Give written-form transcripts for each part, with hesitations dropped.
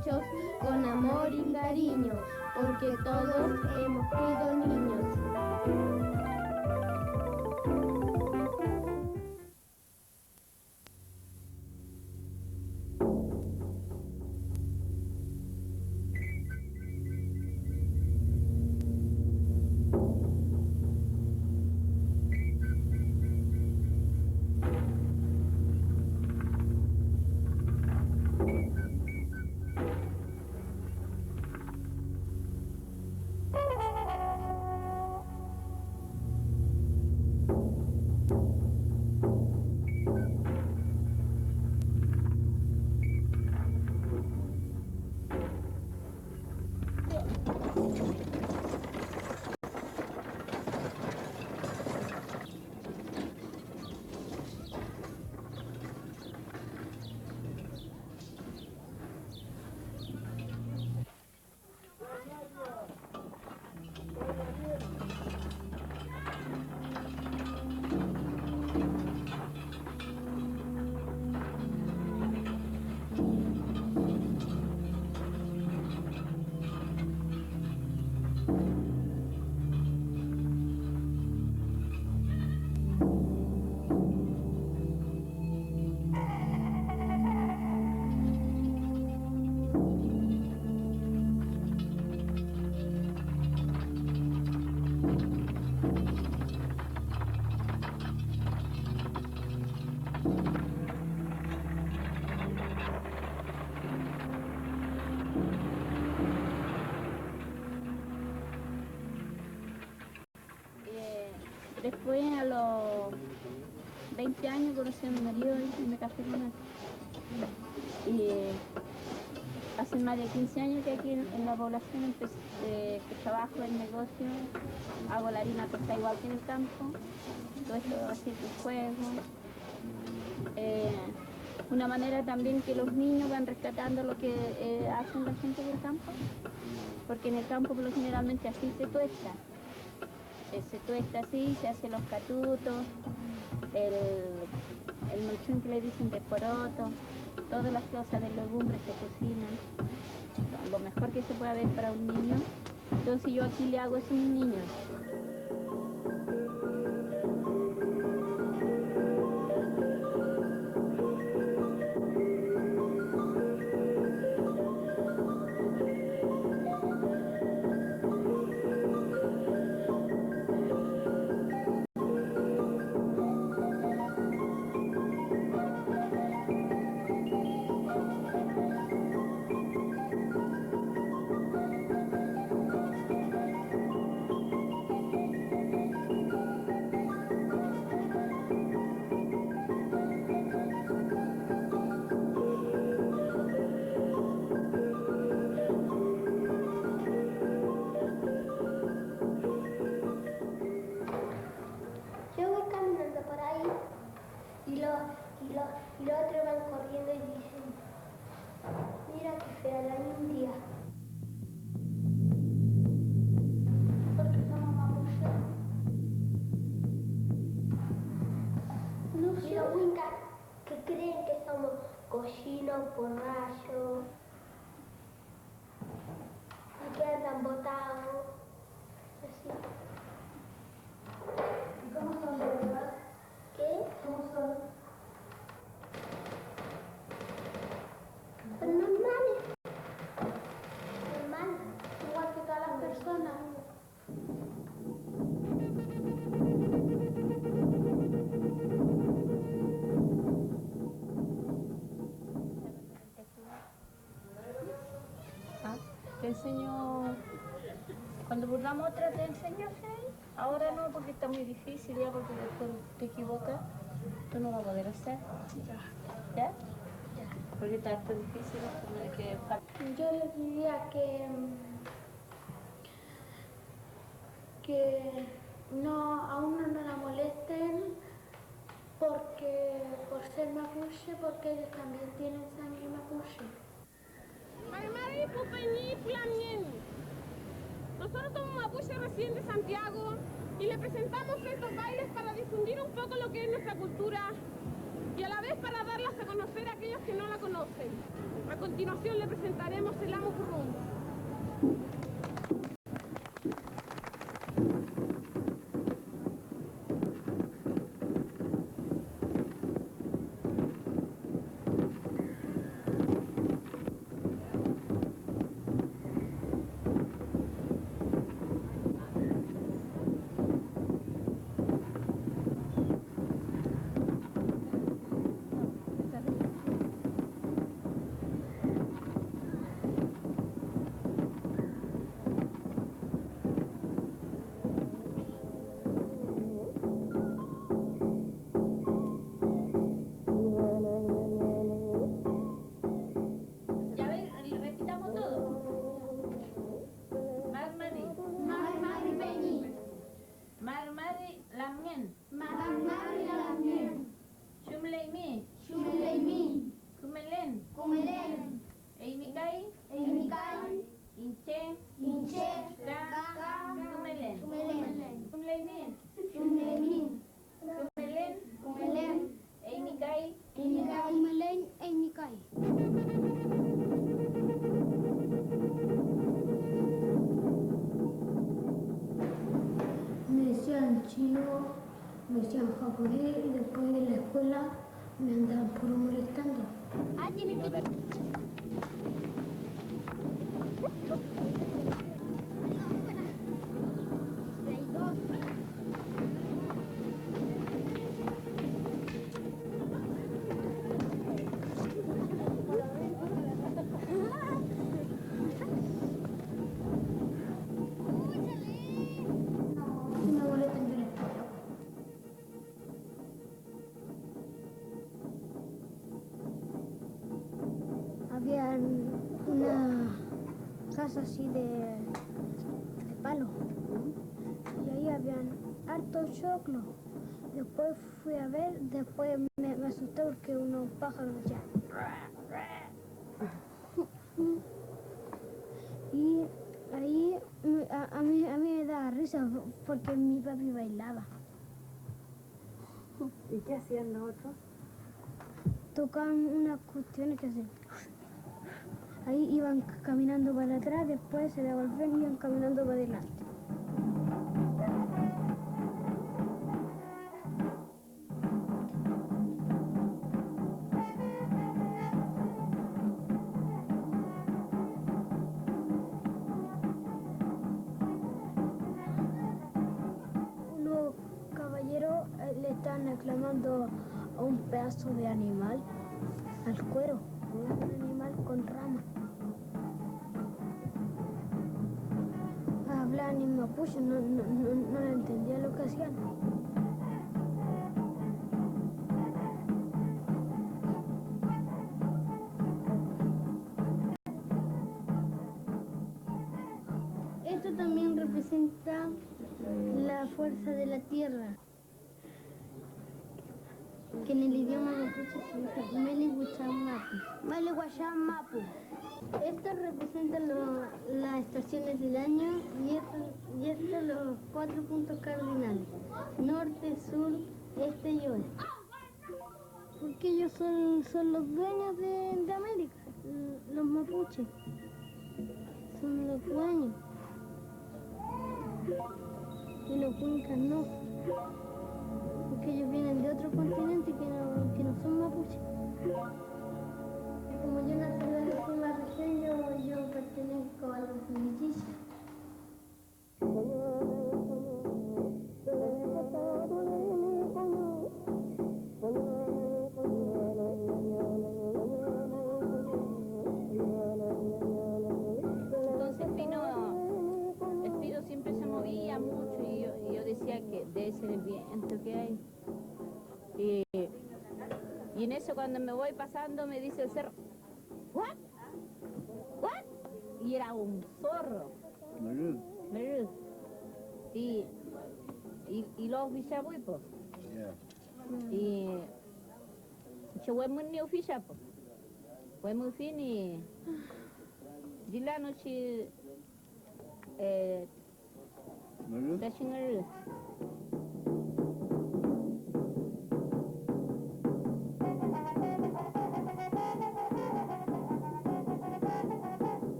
hechos con amor y cariño, porque todos hemos sido niños. Después, a los 20 años, conocí a mi marido y me casé con él. Y hace más de 15 años que aquí en la población que trabajo en negocio, hago la harina que está igual que en el campo, todo esto así que juego. Una manera también que los niños van rescatando lo que hacen la gente del campo, porque en el campo generalmente así se tuesta. Se tuesta así, se hacen los catutos, el molchón que le dicen de poroto, todas las cosas de legumbres se cocinan, lo mejor que se puede ver para un niño. Entonces yo aquí le hago eso a un niño. Y los otros van corriendo y dicen, mira qué fea la India. Porque somos mapuches. No sé. Y los wincas que creen que somos cochinos, borrachos, y que andan botados, así. ¿Y cómo son de verdad? ¿Qué? ¿Cómo son? Pues normales. Normal, igual que todas las personas. Te enseño, cuando burlamos otra te enseño, ¿sí? Ahora no, porque está muy difícil ya, porque después te equivocas, tú no vas a poder hacer. ¿Ya? Porque está difícil, que... Yo les diría que no, a uno no la molesten porque por ser mapuche, porque ellos también tienen sangre mapuche. Nosotros somos mapuches recién de Santiago y le presentamos estos bailes para difundir un poco lo que es nuestra cultura y a la vez para darlas a conocer a aquellos que no la conocen. A continuación le presentaremos el Amo Currum. Ya ven, repitamos todo. Marmari, Marmari Beni, marmari lamien, Marmari Lamien, shumleimi, Shumleimi, kumelen, Kumelen, eimikai, Emikai, inche, Inche, ka, Ka, kumelen, Kumelen, shumleimi, Shumleimi, kumelen, Kumelen, eimikai, Emikai, Kumelen, Emikai. Me decían chino, me decían japonés y después de la escuela me andaban por molestando. Y me molestan de la escuela. Había una casa así de palo y ahí habían harto choclo. Después fui a ver, después me asusté porque unos pájaros ya. Y ahí a mí me daba risa porque mi papi bailaba. ¿Y qué hacían los otros? Tocaban unas cuestiones que hacían. Ahí iban caminando para atrás, después se devolvían y iban caminando para adelante. Unos caballeros le están aclamando a un pedazo de animal, al cuero, un animal con ramas. Hablaban en mapuche, no entendía lo que hacían. Esto también representa la fuerza de la tierra, que en el idioma mapuche significa Melihuachamapu. Esto representa las estaciones del año y estos los 4 puntos cardinales: norte, sur, este y oeste. Porque ellos son los dueños de América, los mapuches. Son los dueños. Y los cuencas no. Porque ellos vienen de otro continente que no son mapuches. Como yo nací en la décima región, yo pertenezco a los mestizos. Entonces Espino siempre se movía mucho y yo decía que debe ser el viento que hay. Y en eso cuando me voy pasando me dice el cerro, ¿what? ¿What? Y era un zorro. Merú. Y los bichabuipos. Y yo voy muy new fichapo. Voy muy fin y di la noche la chingada.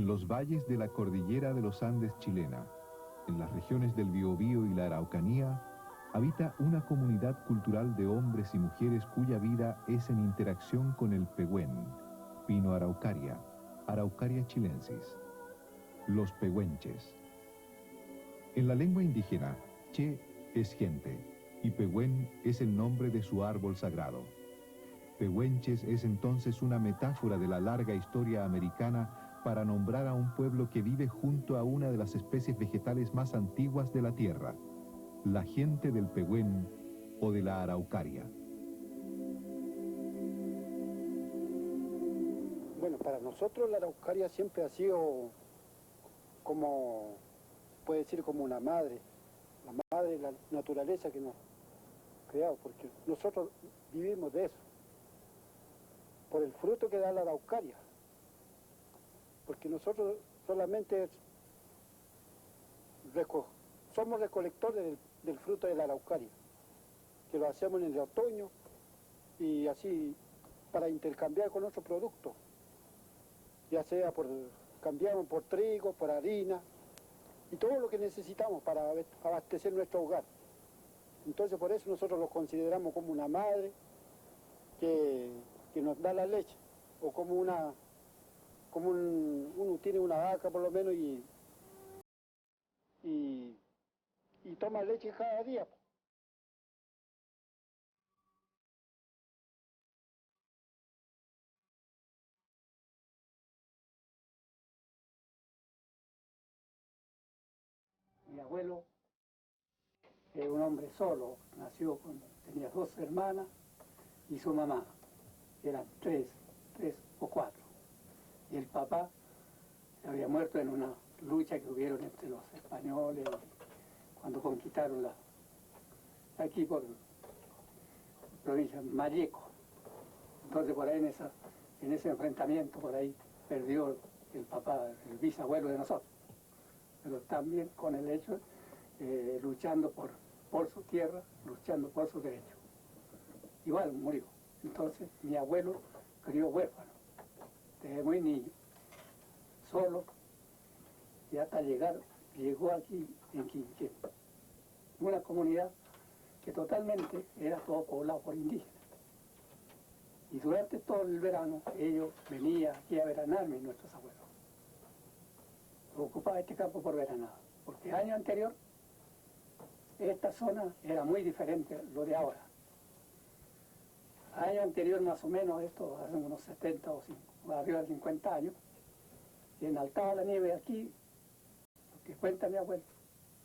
En los valles de la cordillera de los Andes chilena, en las regiones del Biobío y la Araucanía, habita una comunidad cultural de hombres y mujeres cuya vida es en interacción con el pehuen, Pino araucaria, Araucaria chilensis. Los pehuenches. En la lengua indígena, che es gente y pehuen es el nombre de su árbol sagrado. Pehuenches es entonces una metáfora de la larga historia americana para nombrar a un pueblo que vive junto a una de las especies vegetales más antiguas de la tierra, la gente del pehuen o de la araucaria. Bueno, para nosotros la araucaria siempre ha sido como, puede decir, como una madre, la madre de la naturaleza que nos ha creado, porque nosotros vivimos de eso, por el fruto que da la araucaria, porque nosotros solamente somos recolectores del fruto de la araucaria, que lo hacemos en el otoño y así para intercambiar con otros productos, ya sea cambiamos por trigo, por harina y todo lo que necesitamos para abastecer nuestro hogar. Entonces por eso nosotros los consideramos como una madre que nos da la leche, o como uno tiene una vaca por lo menos y toma leche cada día. Mi abuelo es un hombre solo, nació tenía 2 hermanas y su mamá, eran tres o 4. Y el papá había muerto en una lucha que hubieron entre los españoles cuando conquistaron aquí por provincia Malleco. Entonces por ahí en ese enfrentamiento por ahí perdió el papá, el bisabuelo de nosotros. Pero también con el hecho, luchando por su tierra, luchando por sus derechos. Igual murió. Entonces mi abuelo crió huérfano, desde muy niño, solo, y hasta llegó aquí en Quinquén, una comunidad que totalmente era todo poblado por indígenas. Y durante todo el verano ellos venían aquí a veranarme, nuestros abuelos. Ocupaba este campo por veranado, porque el año anterior esta zona era muy diferente a lo de ahora. Año anterior más o menos, esto hace unos 70 o arriba de 50 años, y enaltaba la nieve aquí, lo que cuenta mi abuelo,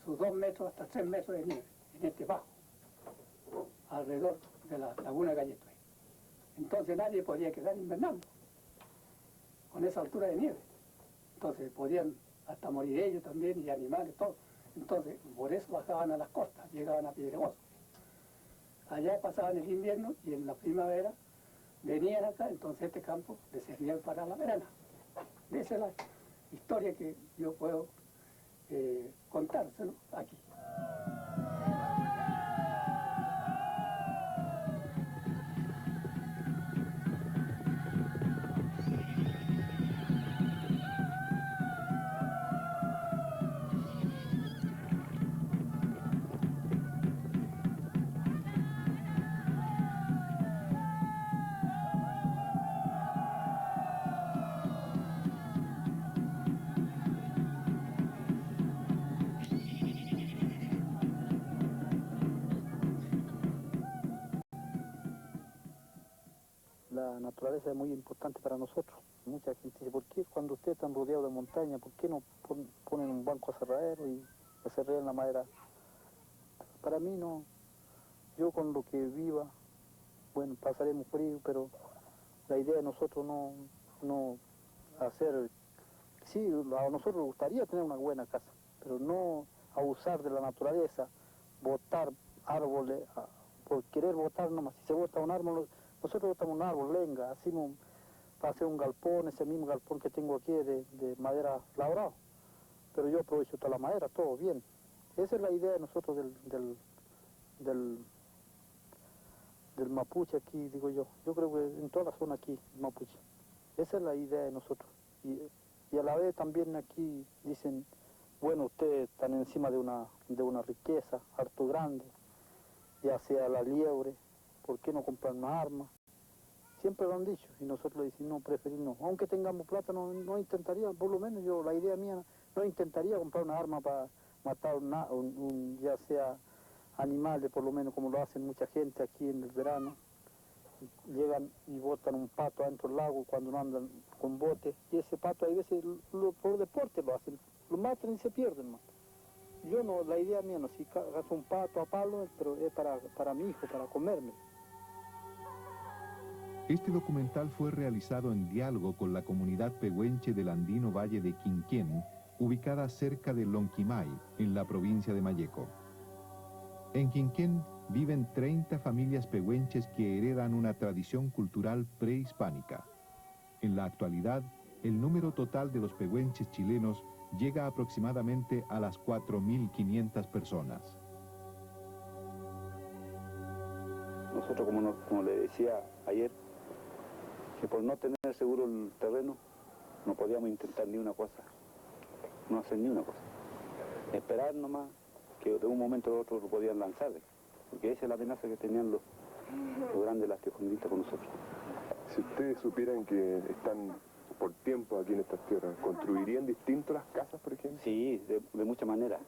sus 2 metros hasta 3 metros de nieve, en este bajo, alrededor de la laguna Galleto. Entonces nadie podía quedar invernando con esa altura de nieve. Entonces podían hasta morir ellos también y animales, todo. Entonces por eso bajaban a las costas, llegaban a Piedregoso. Allá pasaban el invierno y en la primavera venían acá, entonces este campo les servía para la verana. Esa es la historia que yo puedo contárselo aquí. La naturaleza es muy importante para nosotros. Mucha gente dice, ¿por qué cuando ustedes están rodeados de montaña, por qué no ponen un banco aserradero y aserrean la madera? Para mí no, yo con lo que viva, bueno, pasaremos frío, pero la idea de nosotros no hacer, sí, a nosotros nos gustaría tener una buena casa, pero no abusar de la naturaleza, botar árboles, por querer botar nomás. Si se bota un árbol, nosotros botamos un árbol, lenga, hacemos para hacer un galpón, ese mismo galpón que tengo aquí es de madera labrada, pero yo aprovecho toda la madera, todo bien. Esa es la idea de nosotros del mapuche aquí, digo yo. Yo creo que en toda la zona aquí, mapuche. Esa es la idea de nosotros. Y y a la vez también aquí dicen, bueno, ustedes están encima de una riqueza harto grande, ya sea la liebre, ¿por qué no comprar una arma? Siempre lo han dicho, y nosotros le decimos, no, preferimos, aunque tengamos plata, no intentaría, por lo menos yo, la idea mía, no intentaría comprar una arma para matar ya sea animales, por lo menos como lo hacen mucha gente aquí en el verano. Llegan y botan un pato adentro del lago cuando no andan con botes, y ese pato hay veces por deporte lo hacen, lo matan y se pierden más. Yo no, la idea mía no, si cagas un pato a palo, pero es para mi hijo, para comerme. Este documental fue realizado en diálogo con la comunidad pehuenche del andino valle de Quinquén, ubicada cerca de Lonquimay, en la provincia de Malleco. En Quinquén viven 30 familias pehuenches que heredan una tradición cultural prehispánica. En la actualidad, el número total de los pehuenches chilenos llega aproximadamente a las 4.500 personas. Nosotros, como le decía ayer, que por no tener seguro el terreno, no podíamos intentar ni una cosa, no hacer ni una cosa. Esperar nomás que de un momento a otro lo podían lanzar, porque esa es la amenaza que tenían los grandes latifundistas con nosotros. Si ustedes supieran que están por tiempo aquí en estas tierras, ¿construirían distinto las casas, por ejemplo? Sí, de muchas maneras.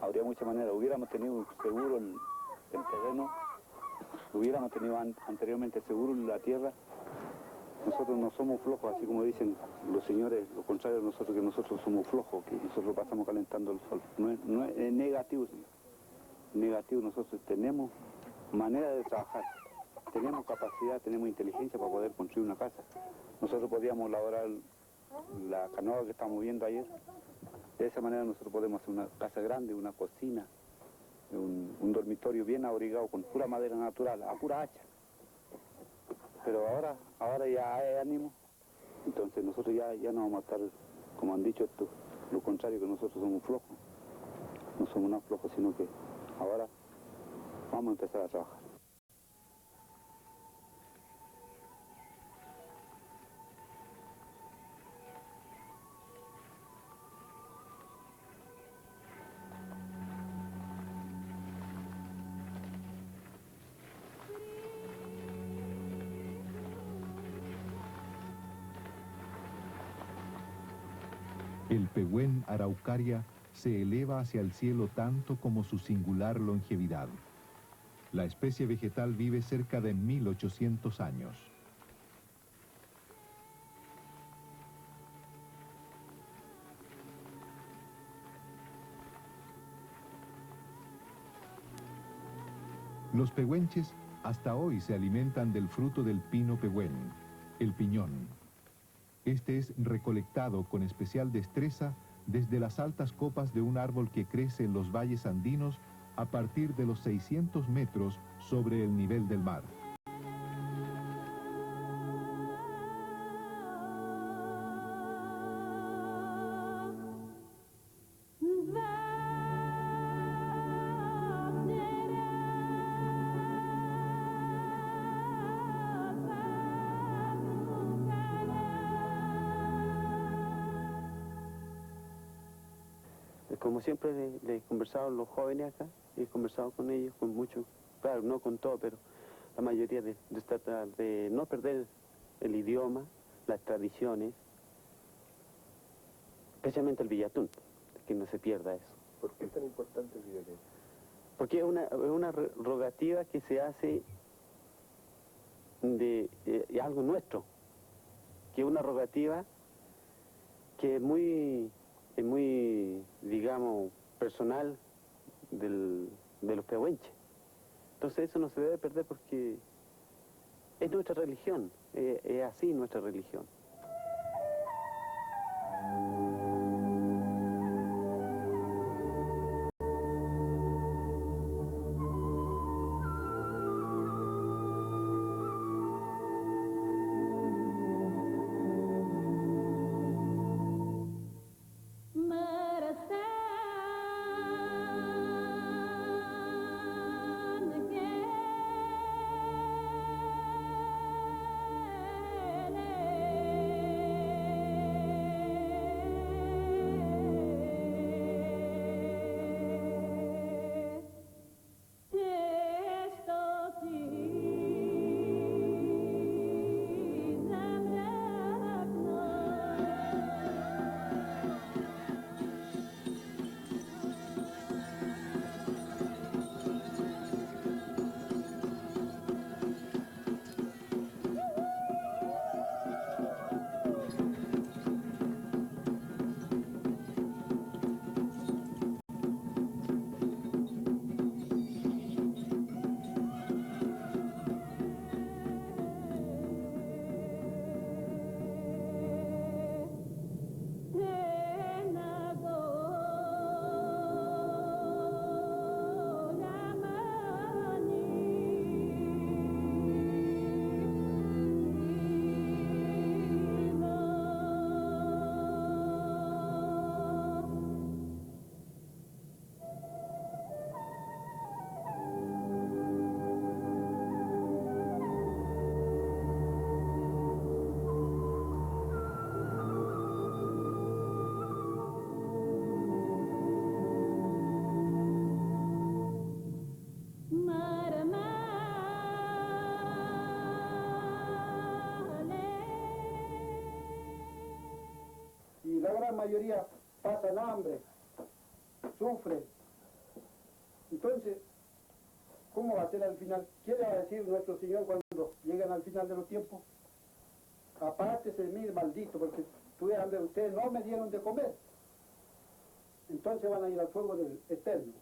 Habría muchas maneras. Hubiéramos tenido seguro el terreno, hubiéramos tenido anteriormente seguro la tierra. Nosotros no somos flojos, así como dicen los señores, lo contrario de nosotros, que nosotros somos flojos, que nosotros pasamos calentando el sol. No es negativo, señor. Negativo, nosotros tenemos manera de trabajar, tenemos capacidad, tenemos inteligencia para poder construir una casa. Nosotros podíamos elaborar la canoa que estamos viendo ayer. De esa manera nosotros podemos hacer una casa grande, una cocina, un dormitorio bien abrigado con pura madera natural, a pura hacha. Pero ahora ya hay ánimo, entonces nosotros ya no vamos a estar, como han dicho esto, lo contrario, que nosotros somos flojos. No somos nada flojos, sino que ahora vamos a empezar a trabajar. El pehuen araucaria se eleva hacia el cielo tanto como su singular longevidad. La especie vegetal vive cerca de 1800 años. Los pehuenches hasta hoy se alimentan del fruto del pino pehuen, el piñón. Este es recolectado con especial destreza desde las altas copas de un árbol que crece en los valles andinos a partir de los 600 metros sobre el nivel del mar. Como siempre le he conversado a los jóvenes acá, he conversado con ellos, con muchos, claro, no con todos, pero la mayoría de tratar de no perder el idioma, las tradiciones, especialmente el villatún, que no se pierda eso. ¿Por qué es tan importante el villatún? Porque es una rogativa que se hace de algo nuestro, que es una rogativa que es muy, digamos, personal de los pehuenches. Entonces eso no se debe perder porque es nuestra religión, es así nuestra religión. gran mayoría pasan hambre, sufren. Entonces, ¿cómo va a ser al final? ¿Qué le va a decir nuestro Señor cuando llegan al final de los tiempos? Apártese de mí, maldito, porque tuve hambre, ustedes no me dieron de comer. Entonces van a ir al fuego del eterno.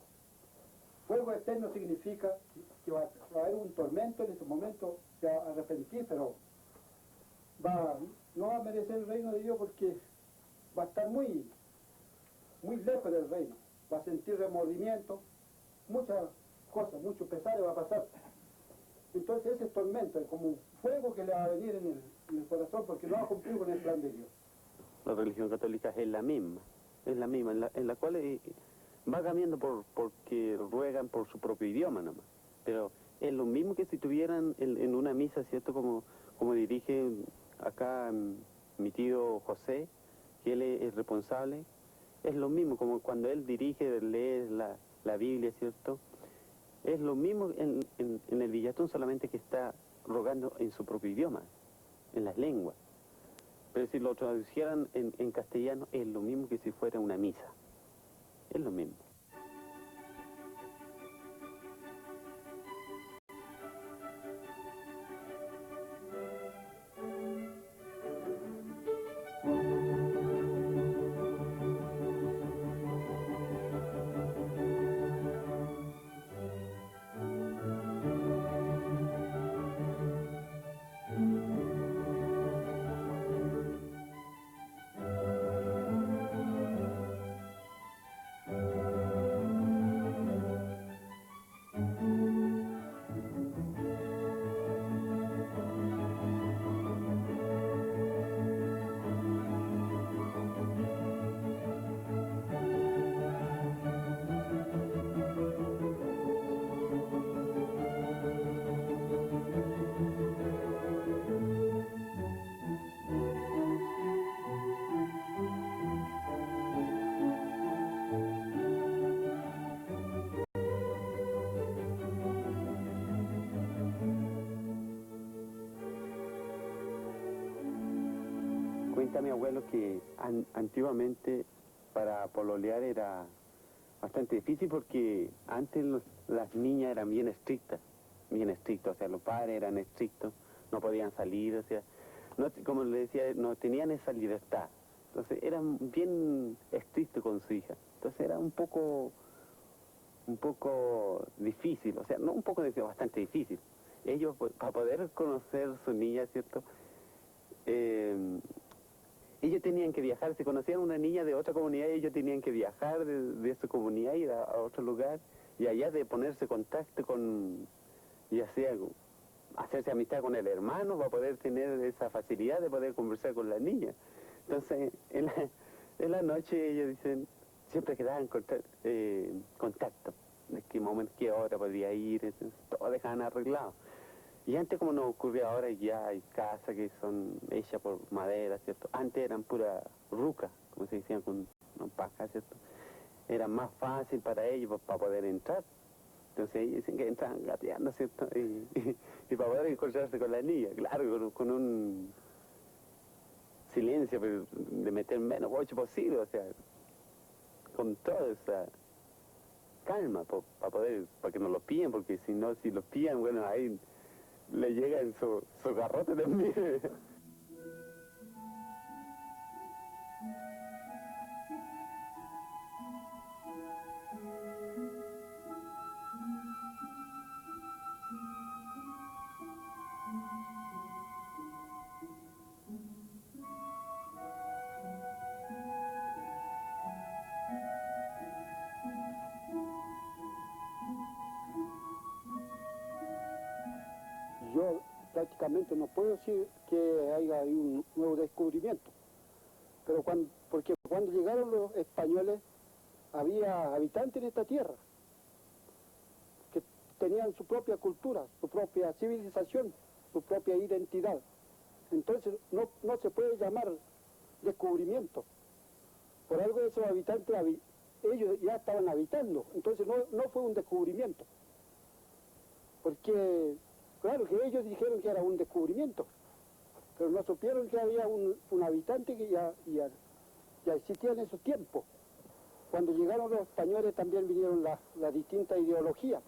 Fuego eterno significa que va a haber un tormento en ese momento, se va a arrepentir, pero no va a merecer el reino de Dios porque va a estar muy lejos del reino. Va a sentir remordimiento, muchas cosas, mucho pesar va a pasar. Entonces ese tormento es como un fuego que le va a venir en el corazón porque no va a cumplir con el plan de Dios. La religión católica es la misma, en la cual va cambiando porque ruegan por su propio idioma nomás. Pero es lo mismo que si estuvieran en una misa, ¿cierto? Como dirige acá mi tío José, que él es responsable. Es lo mismo, como cuando él dirige, lee la Biblia, ¿cierto? Es lo mismo en el Villatún, solamente que está rogando en su propio idioma, en las lenguas. Pero si lo traducieran en castellano, es lo mismo que si fuera una misa. Es lo mismo. Cuenta mi abuelo que antiguamente para pololear era bastante difícil porque antes las niñas eran bien estrictas, o sea, los padres eran estrictos, no podían salir, o sea, no, como le decía, no tenían esa libertad. Entonces eran bien estrictos con su hija. Entonces era un poco difícil, o sea, no un poco difícil, bastante difícil. Ellos, para poder conocer a su niña, ¿cierto? Ellos tenían que viajar, si conocían a una niña de otra comunidad, ellos tenían que viajar de su comunidad, ir a otro lugar, y allá de ponerse en contacto con, ya sea, hacerse amistad con el hermano, para poder tener esa facilidad de poder conversar con la niña. Entonces, en la noche ellos dicen, siempre quedaban en contacto, de qué momento, qué hora podía ir, entonces, todo dejaban arreglado. Y antes, como nos ocurre ahora, ya hay casas que son hechas por madera, ¿cierto? Antes eran pura ruca, como se decían, con paja, ¿cierto? Era más fácil para ellos para poder entrar. Entonces ellos dicen que entraban gateando, ¿cierto? Y para poder encontrarse con la niña, claro, con un silencio de meter menos boche posible, o sea, con toda esa calma para que no lo pillen, porque si no, si los pillan, bueno, ahí le llega en su garrote también. Yo prácticamente no puedo decir que haya un nuevo descubrimiento, pero porque cuando llegaron los españoles había habitantes en esta tierra que tenían su propia cultura, su propia civilización, su propia identidad. Entonces no se puede llamar descubrimiento. Por algo esos habitantes, ellos ya estaban habitando, entonces no fue un descubrimiento. Porque claro que ellos dijeron que era un descubrimiento, pero no supieron que había un habitante que ya ya existían en esos tiempos. Cuando llegaron los españoles también vinieron las distintas ideologías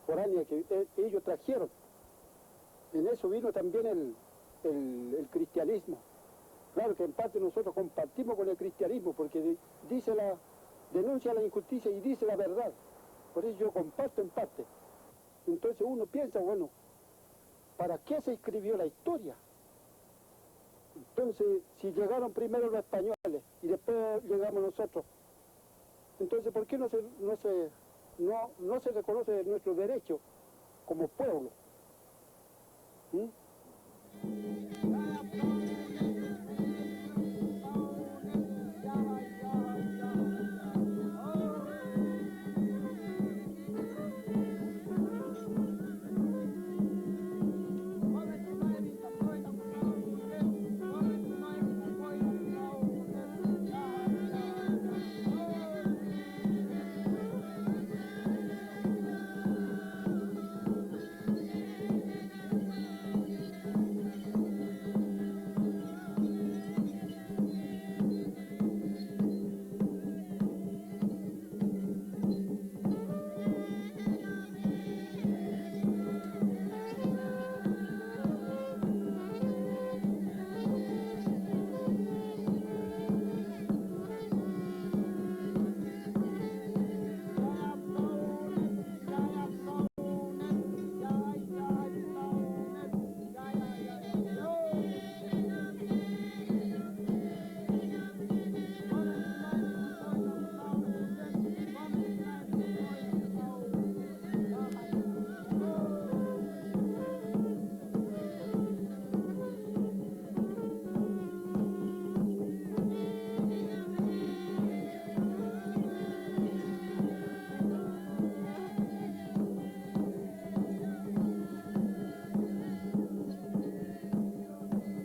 foráneas que ellos trajeron. En eso vino también el cristianismo. Claro que en parte nosotros compartimos con el cristianismo porque denuncia la injusticia y dice la verdad. Por eso yo comparto en parte. Entonces uno piensa, bueno, ¿para qué se escribió la historia? Entonces, si llegaron primero los españoles y después llegamos nosotros, entonces ¿por qué no se reconoce nuestro derecho como pueblo? ¿Mm?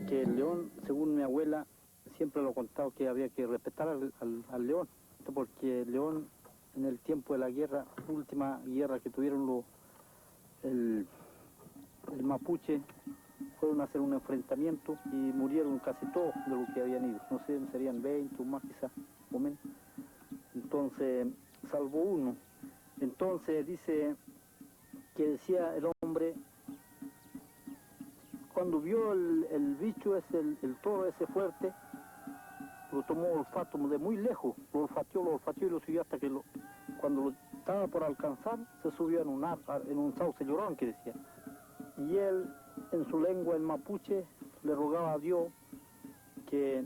Que el león, según mi abuela, siempre lo he contado que había que respetar al león, porque el león en el tiempo de la guerra, la última guerra que tuvieron el mapuche, fueron a hacer un enfrentamiento y murieron casi todos de los que habían ido, no sé, serían 20 o más quizás, o menos. Entonces, salvo uno. Entonces dice que decía el hombre, cuando vio el bicho ese, el toro ese fuerte, lo tomó olfato de muy lejos, lo olfateó y lo siguió hasta que cuando lo estaba por alcanzar, se subió en un sauce llorón, que decía. Y él, en su lengua, el mapuche, le rogaba a Dios que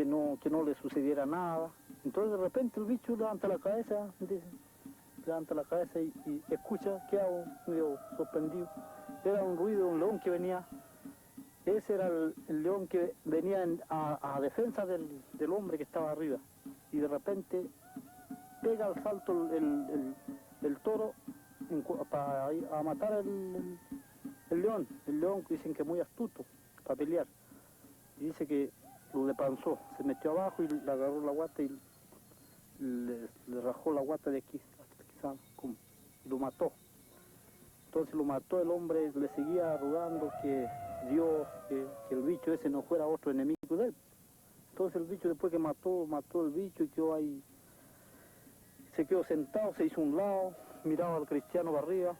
no le sucediera nada. Entonces de repente el bicho levanta la cabeza, dice, y escucha, ¿qué hago? Medio sorprendido. Era un ruido de un león que venía. Ese era el león que venía a defensa del hombre que estaba arriba. Y de repente pega al salto el toro para ir a matar el león. El león dicen que es muy astuto para pelear. Y dice que lo depanzó, se metió abajo y le agarró la guata y le rajó la guata de aquí, quizás, y lo mató. Entonces lo mató el hombre, le seguía rogando que Dios, que el bicho ese no fuera otro enemigo de él. Entonces el bicho, después que mató el bicho y quedó ahí, se quedó sentado, se hizo un lado, miraba al cristiano para arriba,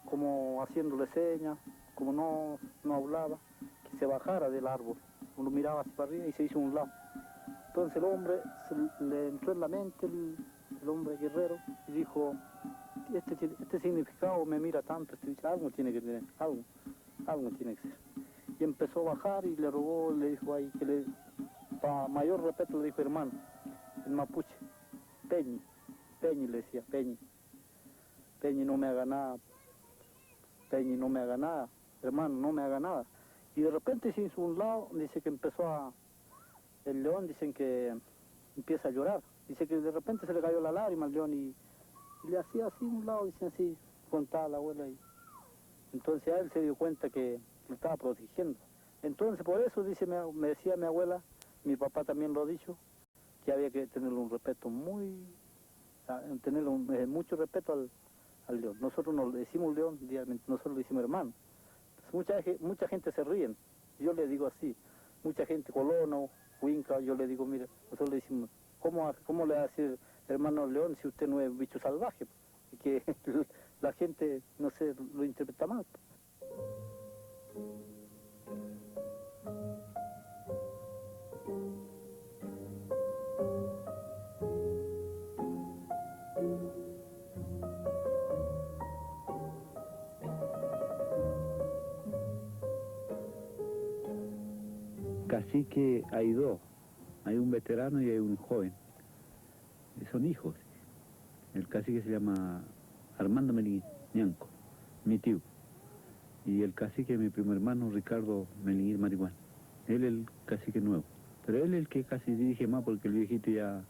como haciéndole señas, como no hablaba, que se bajara del árbol. Uno miraba así para arriba y se hizo un lado. Entonces el hombre le entró en la mente, el hombre guerrero, y dijo, este significado me mira tanto, algo tiene que tener, algo tiene que ser. Y empezó a bajar y le rogó, le dijo ahí, para mayor respeto le dijo, hermano, el mapuche, Peñi le decía, Peñi no me haga nada, Peñi no me haga nada, hermano, no me haga nada. Y de repente se hizo un lado, dice que el león, dicen que empieza a llorar, dice que de repente se le cayó la lágrima al león y le hacía así un lado, dice así, contaba la abuela ahí. Entonces a él se dio cuenta que lo estaba protegiendo. Entonces por eso, dice, me decía mi abuela, mi papá también lo ha dicho, que había que tenerle un respeto mucho respeto al león. Nosotros no le decimos león diariamente, nosotros le decimos hermano. Entonces, mucha gente se ríe, yo le digo así, mucha gente, colono Huinca, yo le digo, mira, nosotros le decimos, ¿cómo le hace hermano León si usted no es bicho salvaje? Y que la gente, no sé, lo interpreta mal. Cacique hay dos, hay un veterano y hay un joven, son hijos. El cacique se llama Armando Meliñanco, mi tío, y el cacique es mi primo hermano Ricardo Melinguir Marihuana. Él es el cacique nuevo, pero él es el que casi dirige más porque el viejito ya,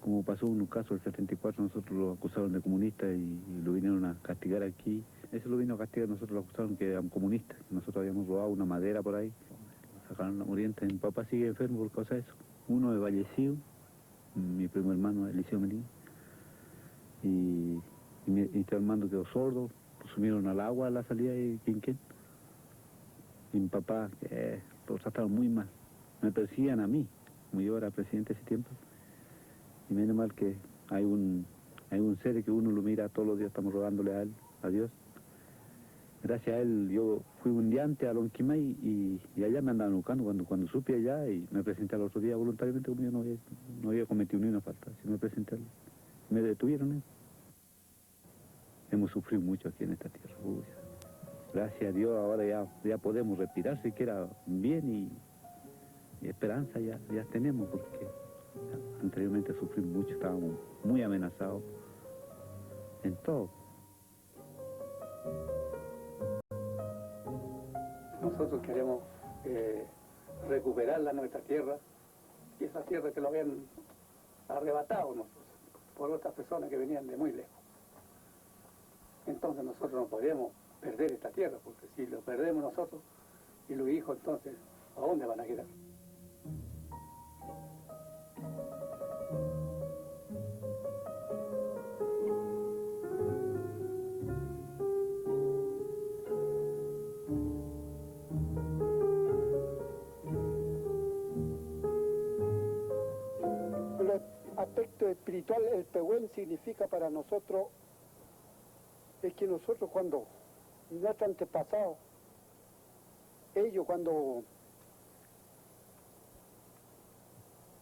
como pasó un caso del 74, nosotros lo acusaron de comunista y lo vinieron a castigar aquí. Eso lo vino a castigar, nosotros lo acusaron que era un comunista, que nosotros habíamos robado una madera por ahí. Sacaron la muriente. Mi papá sigue enfermo por causa de eso. Uno es fallecido, mi primo hermano Eliseo Melín, y mi tío Armando quedó sordo, lo sumieron al agua a la salida de Quinquén. Y mi papá, lo trataron muy mal. Me perseguían a mí, como yo era presidente ese tiempo. Y menos mal que hay un ser que uno lo mira todos los días, estamos rogándole a él, a Dios. Gracias a él yo fui un día antes a Lonquimay y allá me andaban buscando cuando supe allá y me presenté al otro día voluntariamente, como yo no había cometido ni una falta, así me presenté, me detuvieron. Hemos sufrido mucho aquí en esta tierra. Uy, gracias a Dios ahora ya podemos respirar siquiera bien y esperanza ya tenemos, porque anteriormente sufrimos mucho, estábamos muy amenazados en todo. Nosotros queremos recuperar nuestra tierra, y esa tierra que lo habían arrebatado nosotros por otras personas que venían de muy lejos. Entonces nosotros no podemos perder esta tierra, porque si lo perdemos nosotros y los hijos, entonces, ¿a dónde van a quedar? Aspecto espiritual, el Pehuen significa para nosotros es que nosotros cuando nuestros antepasados, ellos cuando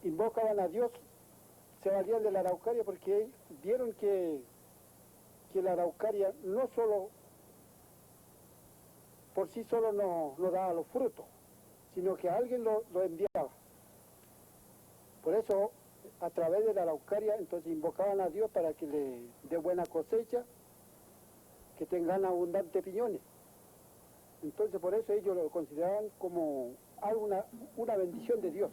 invocaban a Dios se valían de la araucaria porque vieron que la araucaria no solo por sí solo no daba los frutos, sino que alguien lo enviaba. Por eso a través de la araucaria, entonces invocaban a Dios para que le dé buena cosecha, que tengan abundantes piñones. Entonces por eso ellos lo consideraban como una bendición de Dios.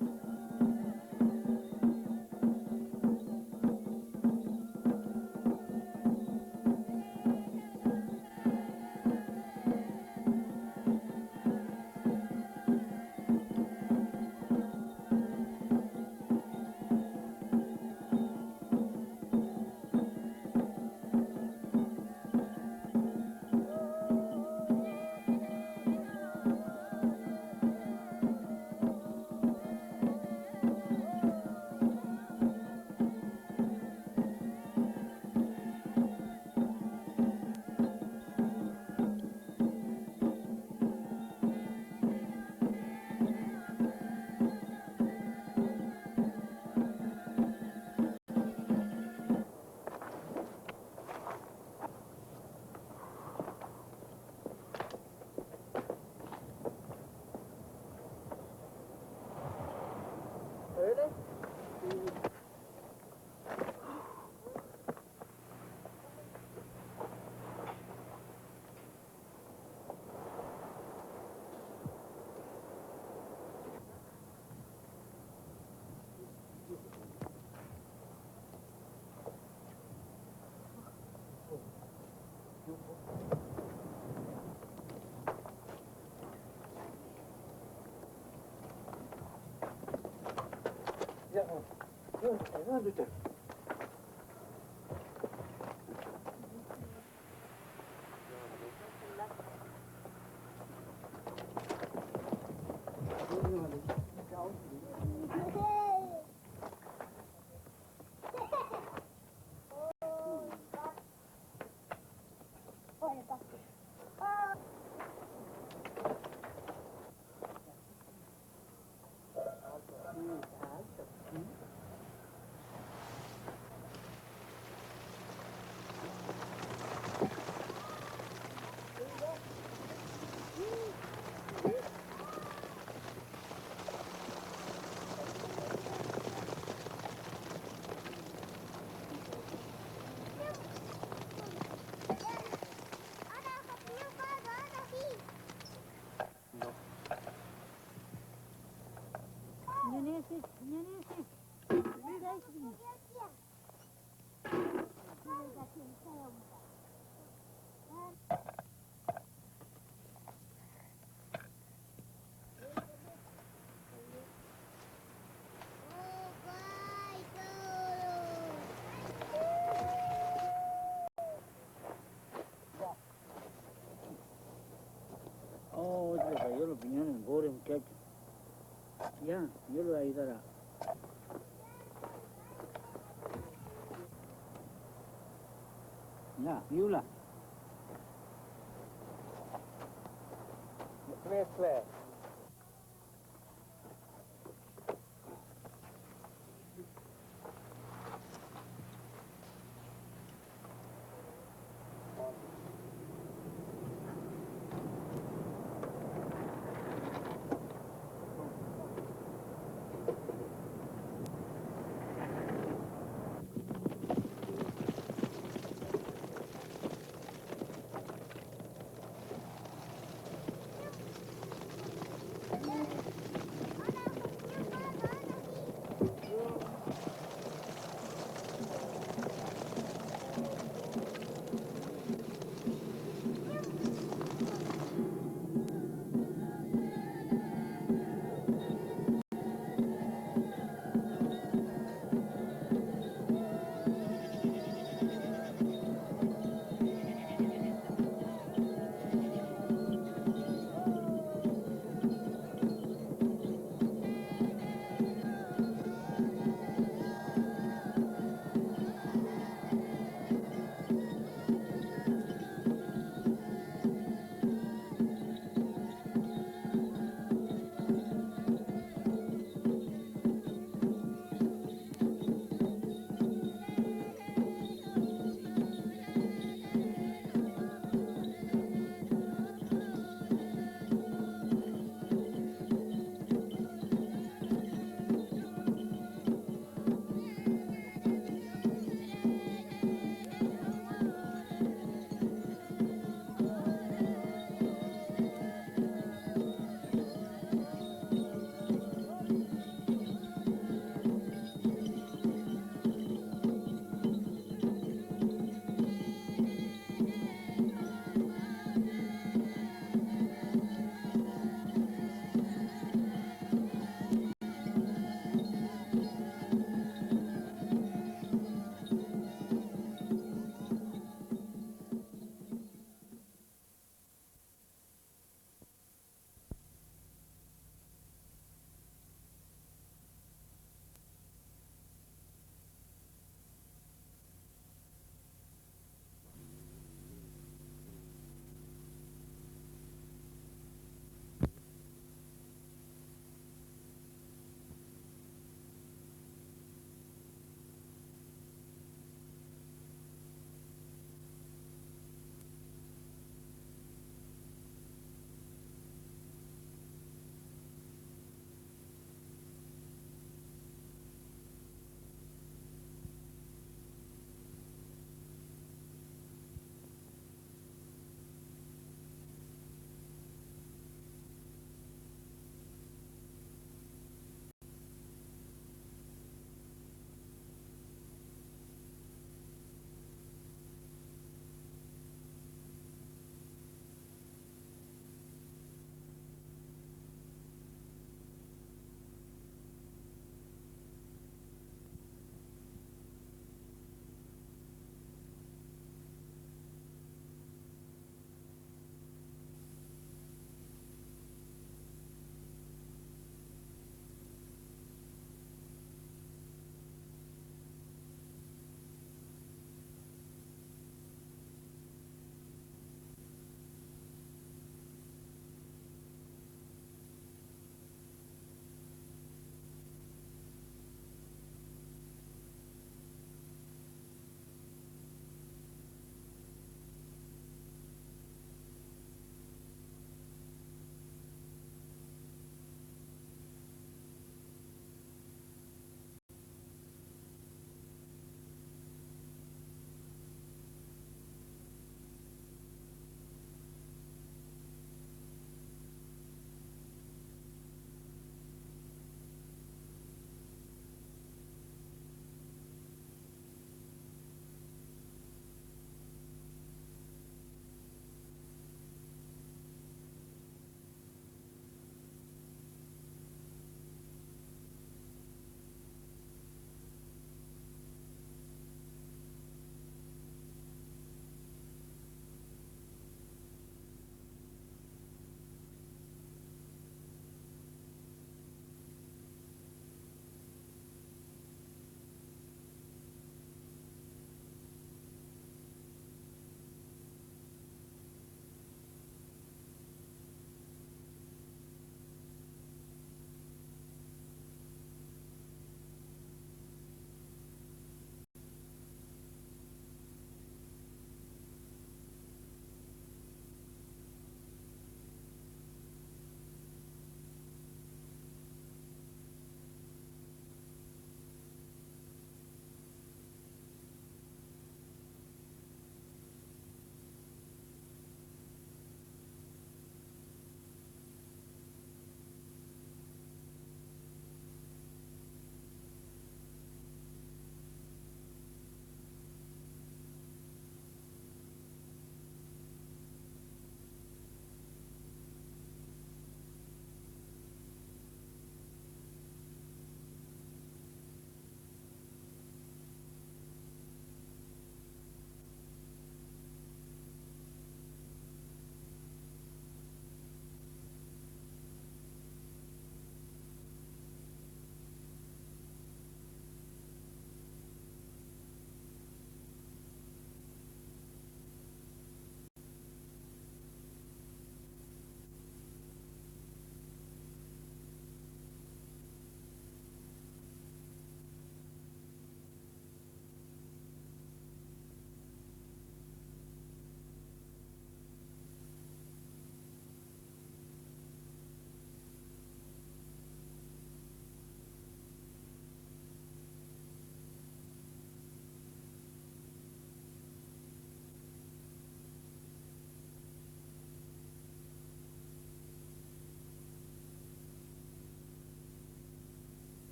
Oh, se le cayó los piñones, pobre muchacho. Ya, yo lo voy a ayudar a... Ya, Yula. Tres.